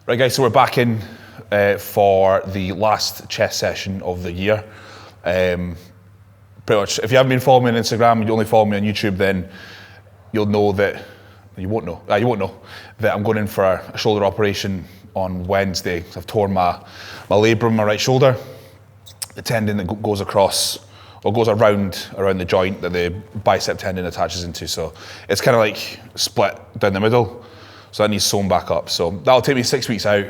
Right guys, so we're back in for the last chest session of the year. Pretty much, if you haven't been following me on Instagram, you only follow me on YouTube, then you'll know that, you won't know that I'm going in for a shoulder operation on Wednesday. I've torn my labrum, my right shoulder, the tendon that goes across, or goes around the joint that the bicep tendon attaches into. So it's kind of like split down the middle. So that needs sewn back up. So that'll take me 6 weeks out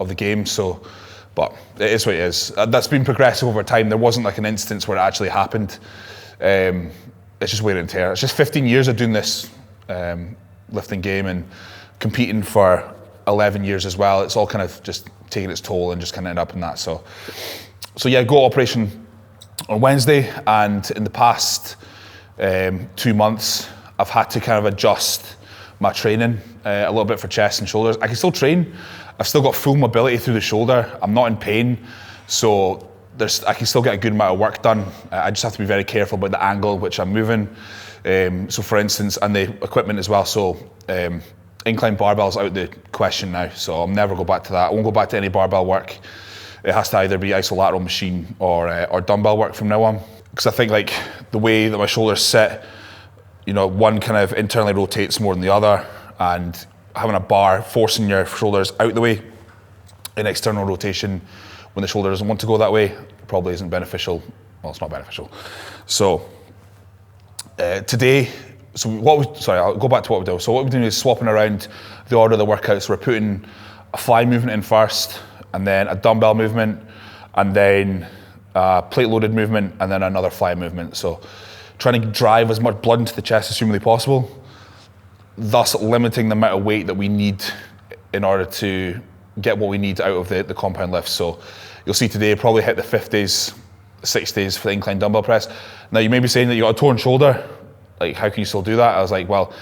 of the game. So, but it is what it is. That's been progressive over time. There wasn't like an instance where it actually happened. It's just wear and tear. It's just 15 years of doing this lifting game and competing for 11 years as well. It's all kind of just taking its toll and just kind of end up in that. So yeah, go operation on Wednesday, and in the past 2 months, I've had to kind of adjust my training a little bit for chest and shoulders. I can still train. I've still got full mobility through the shoulder. I'm not in pain, so I can still get a good amount of work done. I just have to be very careful about the angle at which I'm moving. So for instance, and the equipment as well. So incline barbell's out the question now, so I'll never go back to that. I won't go back to any barbell work. It has to either be isolateral machine or dumbbell work from now on. Because I think like the way that my shoulders sit, you know, one kind of internally rotates more than the other, and having a bar forcing your shoulders out the way in external rotation when the shoulder doesn't want to go that way probably isn't beneficial. Well, it's not beneficial. So today, I'll go back to what we're doing. So what we're doing is swapping around the order of the workouts. We're putting a fly movement in first, and then a dumbbell movement, and then a plate loaded movement, and then another fly movement. So trying to drive as much blood into the chest as humanly possible, thus limiting the amount of weight that we need in order to get what we need out of the compound lifts. So you'll see today probably hit the 50s, 60s for the incline dumbbell press. Now you may be saying that you got a torn shoulder, like how can you still do that? I was like, well,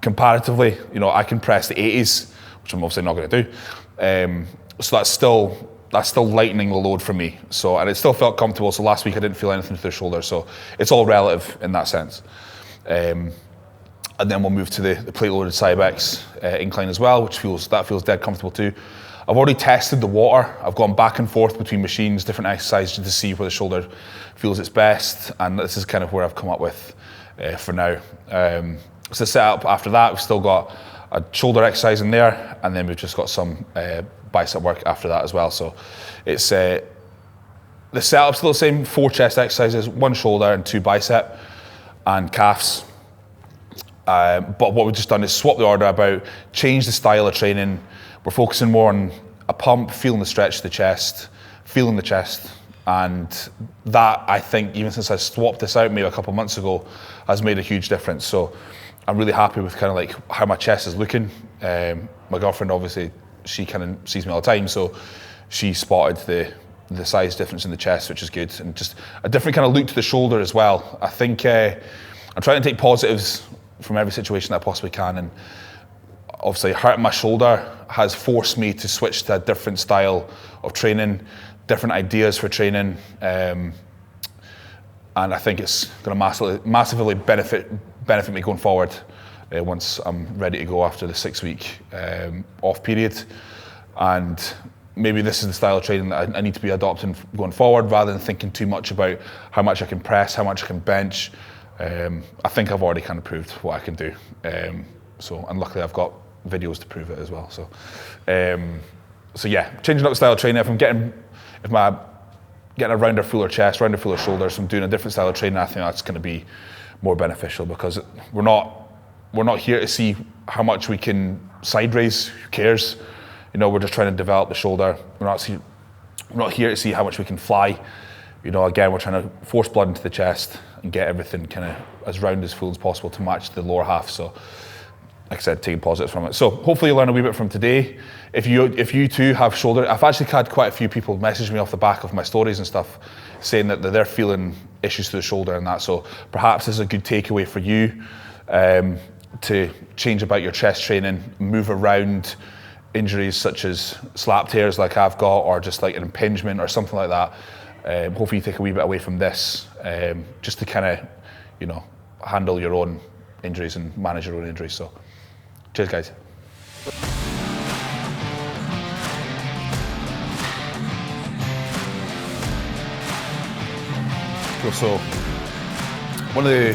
comparatively, you know, I can press the 80s, which I'm obviously not going to do. So that's still lightening the load for me. So, and it still felt comfortable. So last week I didn't feel anything to the shoulder. So it's all relative in that sense. And then we'll move to the plate loaded Cybex incline as well, which feels dead comfortable too. I've already tested the water. I've gone back and forth between machines, different exercises to see where the shoulder feels its best. And this is kind of where I've come up with for now. So the setup after that, we've still got a shoulder exercise in there, and then we've just got some bicep work after that as well. So it's the setup's still the same: 4 chest exercises, 1 shoulder and 2 bicep and calves. But what we've just done is swap the order about, change the style of training. We're focusing more on a pump, feeling the stretch of the chest, feeling the chest. And that, I think, even since I swapped this out maybe a couple of months ago, has made a huge difference. So I'm really happy with kind of like how my chest is looking. My girlfriend, obviously, she kind of sees me all the time, so she spotted the size difference in the chest, which is good, and just a different kind of look to the shoulder as well. I think I'm trying to take positives from every situation that I possibly can, and obviously hurting my shoulder has forced me to switch to a different style of training, different ideas for training, and I think it's going to massively benefit me going forward once I'm ready to go after the 6-week off period. And maybe this is the style of training that I need to be adopting going forward, rather than thinking too much about how much I can press, how much I can bench. I think I've already kind of proved what I can do. And luckily I've got videos to prove it as well. So yeah, changing up the style of training. If I'm getting a rounder, fuller chest, rounder, fuller shoulders, I'm doing a different style of training, I think that's going to be more beneficial, because we're not here to see how much we can side raise. Who cares? You know, we're just trying to develop the shoulder. We're not here to see how much we can fly. You know, again, we're trying to force blood into the chest and get everything kind of as round as full as possible to match the lower half. So, like I said, taking positives from it. So hopefully you'll learn a wee bit from today. If you too have shoulder, I've actually had quite a few people message me off the back of my stories and stuff, saying that they're feeling issues to the shoulder and that. So perhaps this is a good takeaway for you to change about your chest training, move around injuries such as slap tears like I've got, or just like an impingement or something like that. Hopefully you take a wee bit away from this, just to kind of, you know, handle your own injuries and manage your own injuries. So cheers guys. Cool. So one of the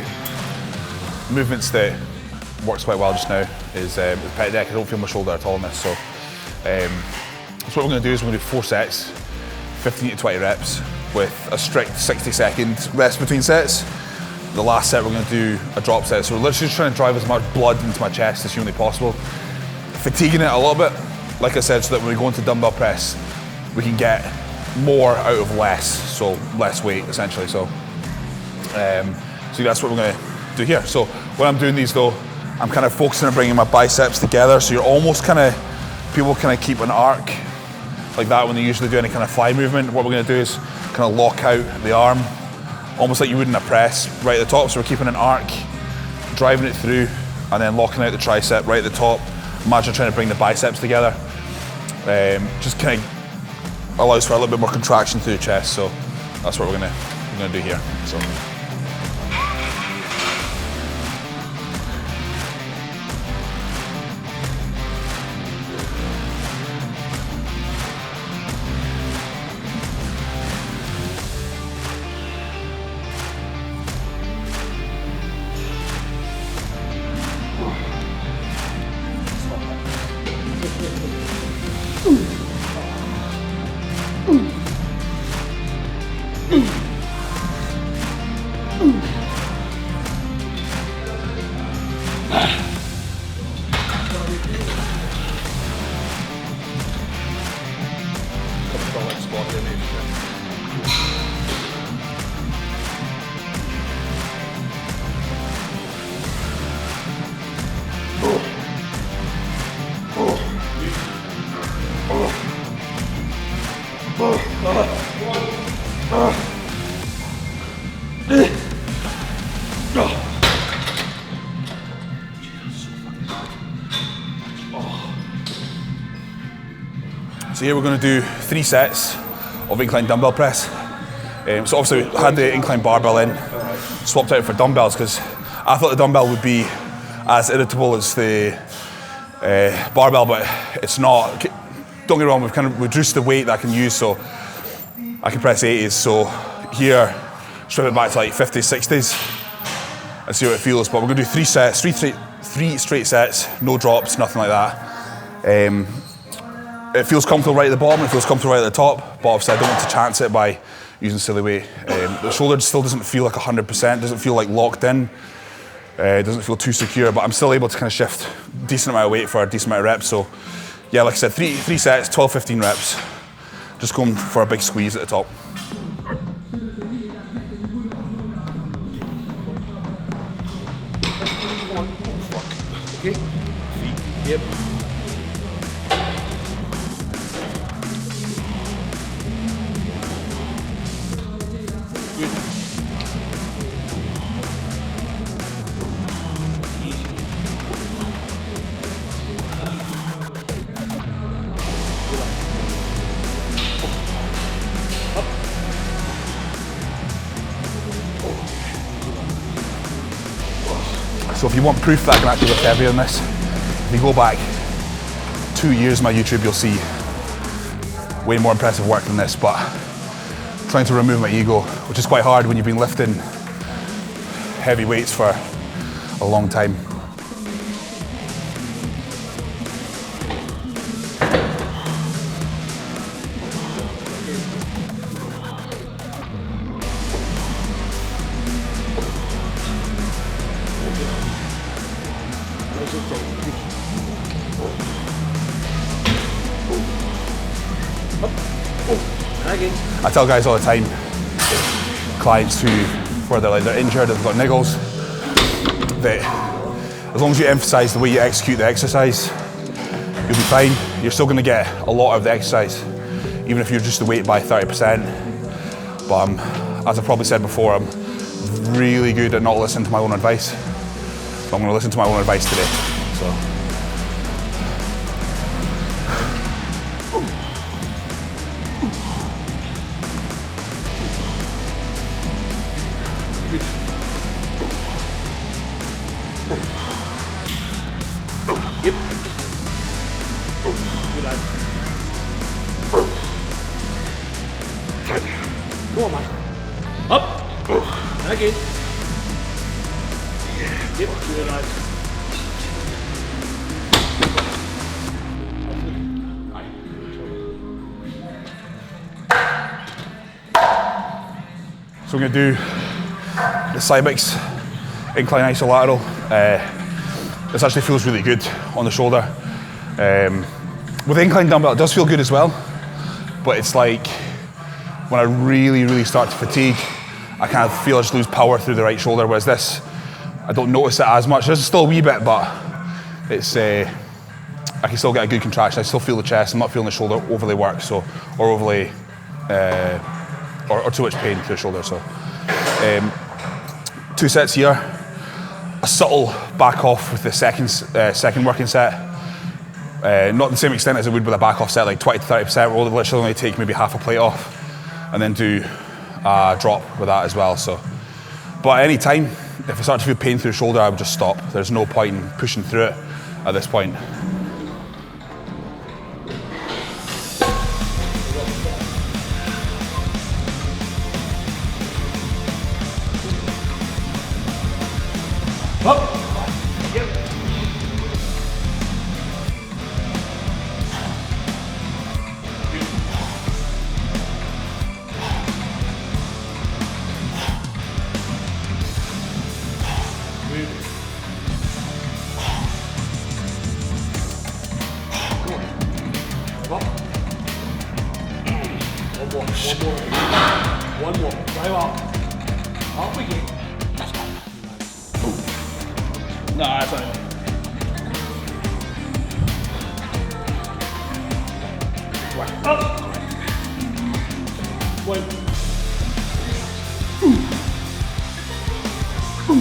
movements that works quite well just now is the pec deck. I don't feel my shoulder at all in this. So what we're going to do is we're going to do 4 sets, 15 to 20 reps with a strict 60-second rest between sets. The last set we're going to do a drop set. So we're literally just trying to drive as much blood into my chest as humanly possible. Fatiguing it a little bit, like I said, so that when we go into dumbbell press, we can get more out of less, so less weight essentially. So that's what we're going to do here. So when I'm doing these though, I'm kind of focusing on bringing my biceps together. So you're almost kind of, people kind of keep an arc like that when they usually do any kind of fly movement. What we're going to do is kind of lock out the arm, almost like you would in a press, right at the top. So we're keeping an arc, driving it through, and then locking out the tricep right at the top. Imagine trying to bring the biceps together. Just kind of allows for a little bit more contraction through the chest. So that's what we're gonna do here. So. So here we're going to do 3 sets of incline dumbbell press. So obviously we had the incline barbell in, swapped out for dumbbells because I thought the dumbbell would be as irritable as the barbell, but it's not. Don't get me wrong, we've kind of reduced the weight that I can use, so I can press 80s. So here, strip it back to like 50s, 60s and see what it feels. But we're going to do 3 sets, three straight sets, no drops, nothing like that. It feels comfortable right at the bottom, it feels comfortable right at the top, but obviously I don't want to chance it by using silly weight. The shoulder still doesn't feel like 100%, doesn't feel like locked in, doesn't feel too secure, but I'm still able to kind of shift a decent amount of weight for a decent amount of reps. So yeah, like I said, three sets, 12, 15 reps, just going for a big squeeze at the top. Okay, feet, yep. So if you want proof that I can actually lift heavier than this, if you go back 2 years on my YouTube, you'll see way more impressive work than this, but trying to remove my ego, which is quite hard when you've been lifting heavy weights for a long time. I tell guys all the time, clients where they're injured, they've got niggles, that as long as you emphasize the way you execute the exercise, you'll be fine. You're still going to get a lot of the exercise, even if you reduce the weight by 30%. But as I probably said before, I'm really good at not listening to my own advice. So I'm going to listen to my own advice today. So. Yep. Good lad. Go on, man. Up. Again. Yep, good lad. So we're going to do the Cybex incline isolateral. This actually feels really good on the shoulder. With the incline dumbbell, it does feel good as well, but it's like when I really start to fatigue, I kind of feel I just lose power through the right shoulder, whereas this, I don't notice it as much. There's still a wee bit, but it's I can still get a good contraction. I still feel the chest. I'm not feeling the shoulder overly work, so or overly or too much pain to the shoulder. So 2 sets here. A subtle back off with the second working set. Not the same extent as it would with a back off set, like 20 to 30%. We'll literally only take maybe half a plate off, and then do a drop with that as well. So, but at any time, if I start to feel pain through the shoulder, I would just stop. There's no point in pushing through it at this point. Up. Yep. One more. Drive up. Up we get. No, that's not it. Right. Up. One.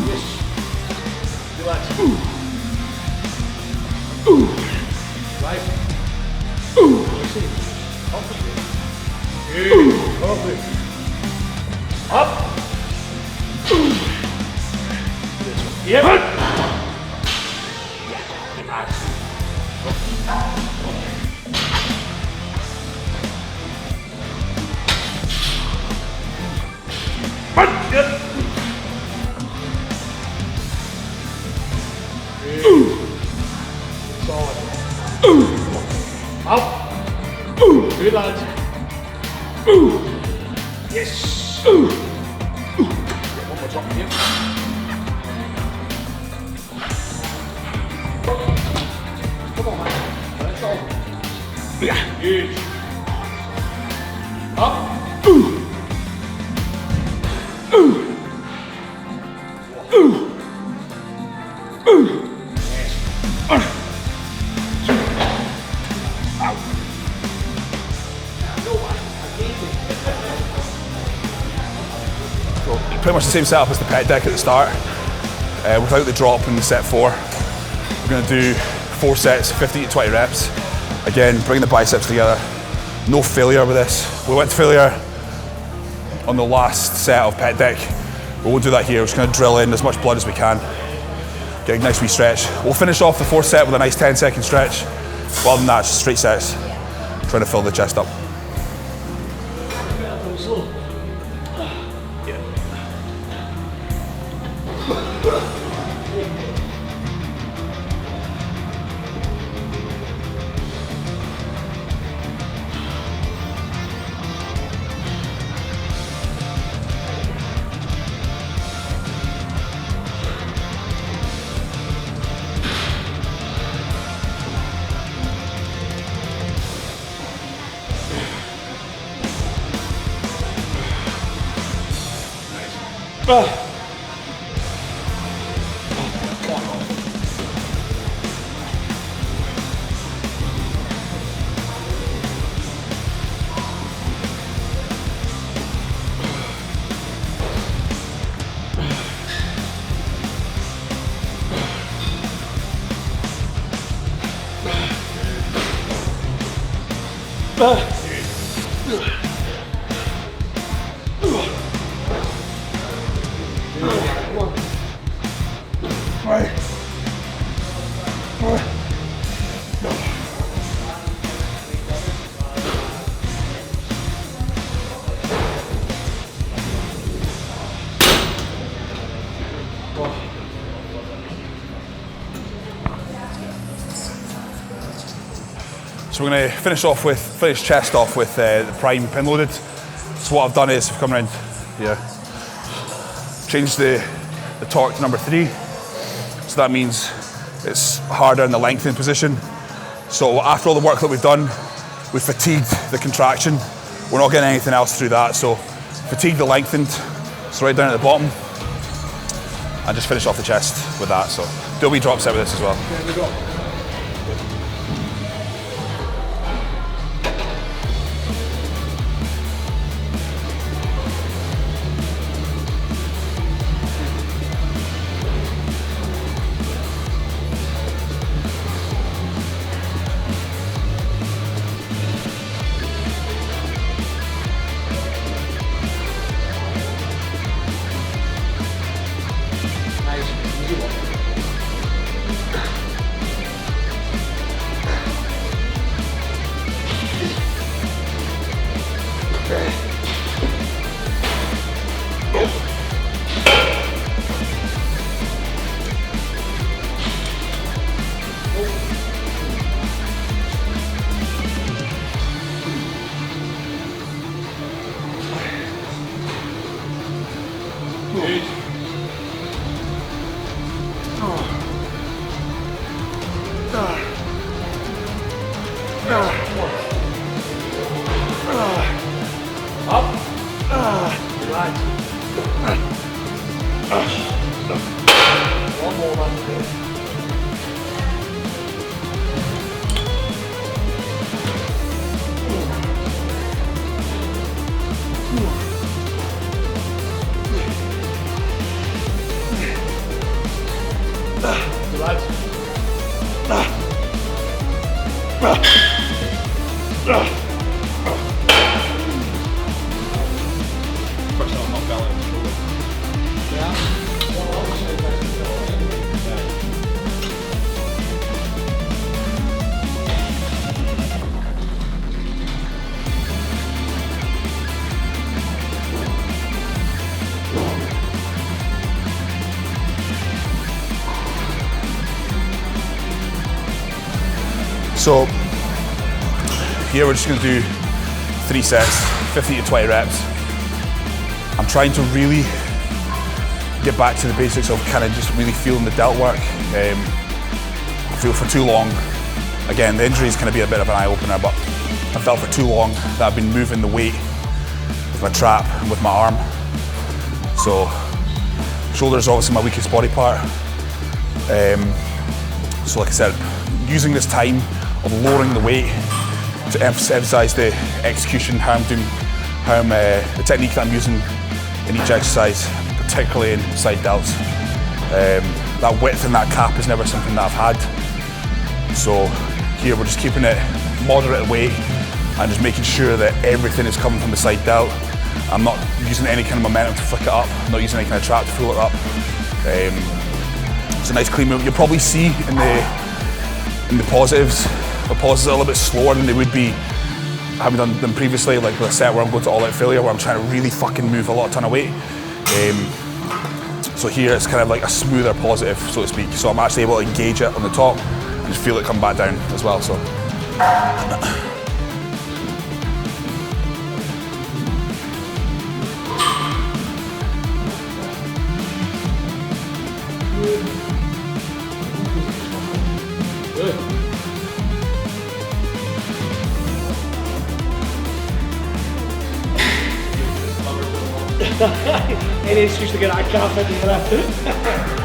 Yes. Relax. Right. Up. Up. Yep. Up. Good lads. Yes. One more drop here. Come on, man. That's all. Yeah. Good. Up. Pretty much the same setup as the pec deck at the start, without the drop in the set 4. We're going to do 4 sets, 15 to 20 reps. Again, bring the biceps together. No failure with this. We went to failure on the last set of pec deck. We won't do that here. We're just going to drill in as much blood as we can. Get a nice wee stretch. We'll finish off the 4th set with a nice 10-second stretch. Other than that, it's just straight sets, trying to fill the chest up. So we're going to finish chest off with the prime pin loaded. So what I've done is I've come around here, changed the torque to number 3. So that means it's harder in the lengthened position. So after all the work that we've done, we've fatigued the contraction. We're not getting anything else through that. So fatigue the lengthened, so right down at the bottom, and just finish off the chest with that. So do a wee drop set with this as well. There we go. One more man. So here we're just going to do 3 sets, 15 to 20 reps. I'm trying to really get back to the basics of kind of just really feeling the delt work. I feel for too long, again, the injury is going to be a bit of an eye-opener, but I felt for too long that I've been moving the weight with my trap and with my arm. So shoulder is obviously my weakest body part. So like I said, using this time of lowering the weight to emphasize the execution, the technique that I'm using in each exercise, particularly in side delts. That width and that cap is never something that I've had. So here we're just keeping it moderate weight and just making sure that everything is coming from the side delt. I'm not using any kind of momentum to flick it up, I'm not using any kind of trap to pull it up. It's a nice clean movement. You'll probably see in the positives, the pauses are a little bit slower than they would be having done them previously, like with a set where I'm going to all out failure, where I'm trying to really fucking move a ton of weight. So here it's kind of like a smoother positive, so to speak. So I'm actually able to engage it on the top and just feel it come back down as well. So. Any excuse to get out, I can't fit into that.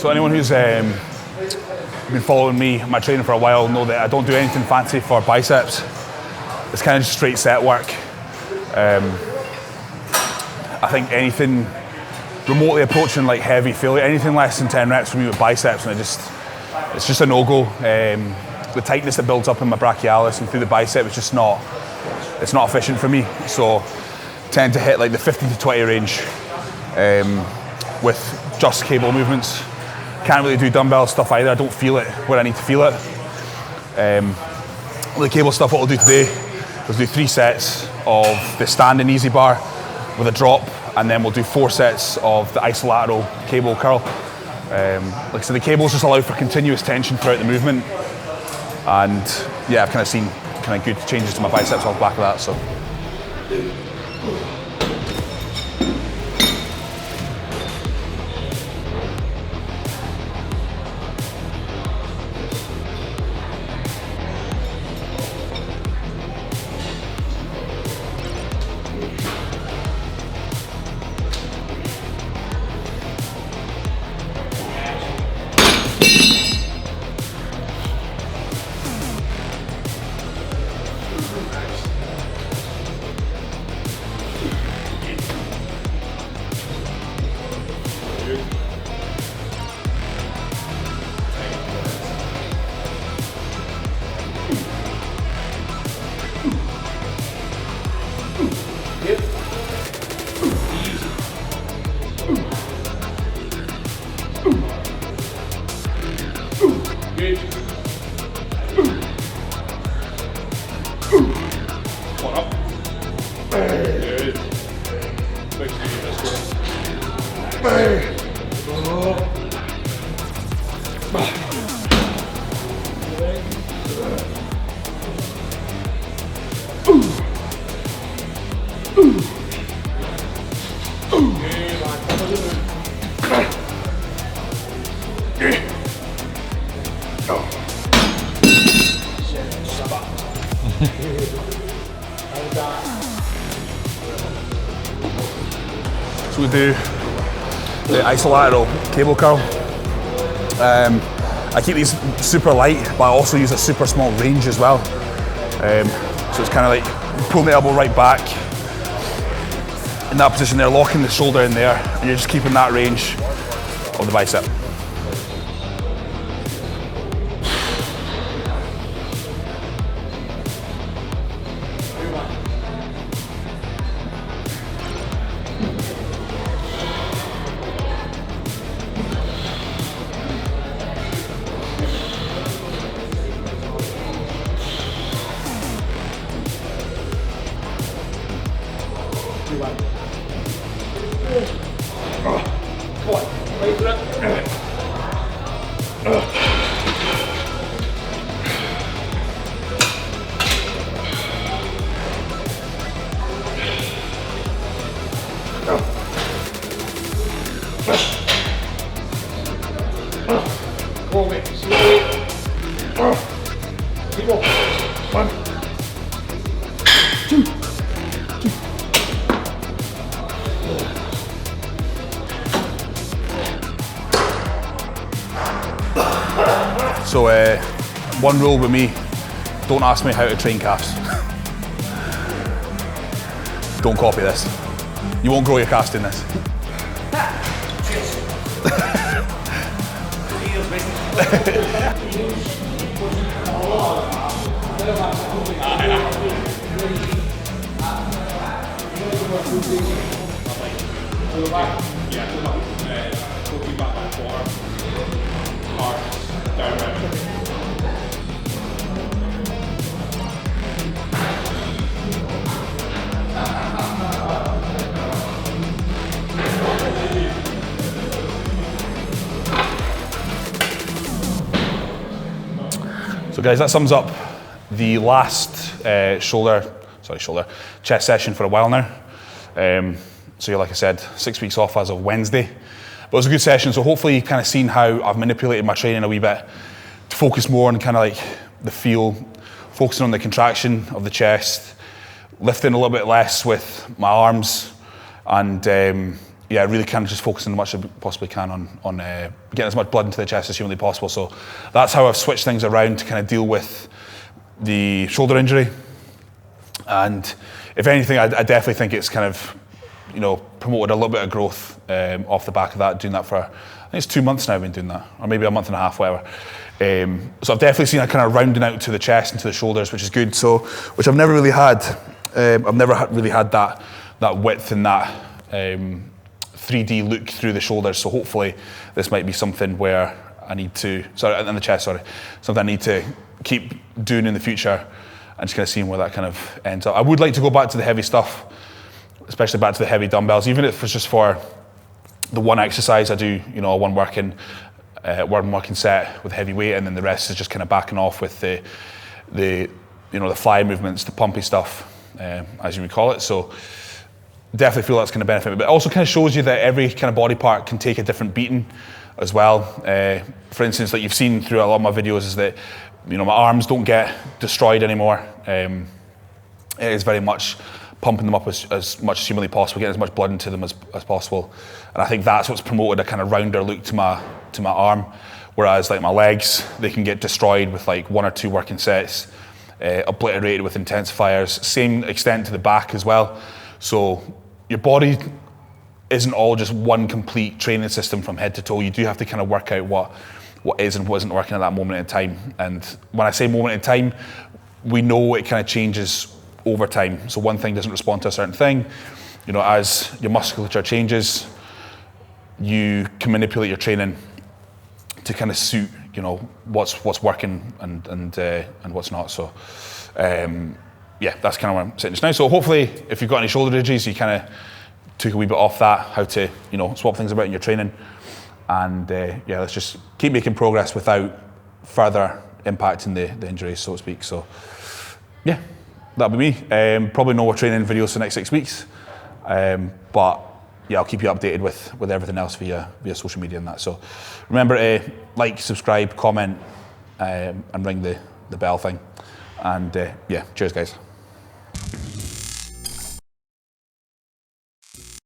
So anyone who's been following me, my training for a while, know that I don't do anything fancy for biceps. It's kind of just straight set work. I think anything remotely approaching like heavy failure, anything less than 10 reps for me with biceps, and it's just a no-go. The tightness that builds up in my brachialis and through the bicep is just not efficient for me. So tend to hit like the 15 to 20 range with just cable movements. Can't really do dumbbell stuff either. I don't feel it where I need to feel it. The cable stuff, what we'll do today is do 3 sets of the standing easy bar with a drop, and then we'll do 4 sets of the isolateral cable curl. Like I said, the cables just allow for continuous tension throughout the movement, and yeah, I've kind of seen kind of good changes to my biceps off the back of that. So. So we do the isolateral cable curl. I keep these super light, but I also use a super small range as well. So it's kind of like pulling the elbow right back in that position there, locking the shoulder in there, and you're just keeping that range of the bicep. So one rule with me, don't ask me how to train calves. Don't copy this. You won't grow your calves in this. So guys, that sums up the last chest session for a while now. So yeah, like I said, 6 weeks off as of Wednesday. But it was a good session, so hopefully you've kind of seen how I've manipulated my training a wee bit to focus more on kind of like the feel, focusing on the contraction of the chest, lifting a little bit less with my arms, and yeah, really kind of just focusing as much as I possibly can on getting as much blood into the chest as humanly possible. So that's how I've switched things around to kind of deal with the shoulder injury. And if anything, I definitely think it's kind of, you know, promoted a little bit of growth off the back of that, doing that for, I think it's 2 months now I've been doing that, or maybe a month and a half, whatever. So I've definitely seen a kind of rounding out to the chest and to the shoulders, which is good. So, which I've never really had. I've never really had that width and that 3D look through the shoulders. So hopefully this might be something where I need to, in the chest, something I need to keep doing in the future, and just kind of seeing where that kind of ends up. I would like to go back to the heavy stuff, especially back to the heavy dumbbells, even if it's just for the one exercise I do, you know, one working set with heavy weight, and then the rest is just kind of backing off with the you know, the fly movements, the pumpy stuff, as you would call it. So definitely feel that's going to benefit me. But it also kind of shows you that every kind of body part can take a different beating as well. For instance, like you've seen through a lot of my videos, is that, you know, my arms don't get destroyed anymore. It is very much pumping them up as much as humanly possible, getting as much blood into them as possible. And I think that's what's promoted a kind of rounder look to my arm. Whereas like my legs, they can get destroyed with like 1 or 2 working sets, obliterated with intensifiers. Same extent to the back as well. So your body isn't all just one complete training system from head to toe. You do have to kind of work out what is and what isn't working at that moment in time. And when I say moment in time, we know it kind of changes over time. So one thing doesn't respond to a certain thing. You know, as your musculature changes, you can manipulate your training to kind of suit, you know, what's working and what's not. So yeah, that's kind of where I'm sitting just now. So hopefully, if you've got any shoulder injuries, you kind of took a wee bit off that, how to, you know, swap things about in your training. And yeah, let's just keep making progress without further impacting the injuries, so to speak. So yeah, that'll be me. Probably no more training videos for the next 6 weeks. But yeah, I'll keep you updated with everything else via social media and that. So remember to like, subscribe, comment, and ring the bell thing. And yeah, cheers guys.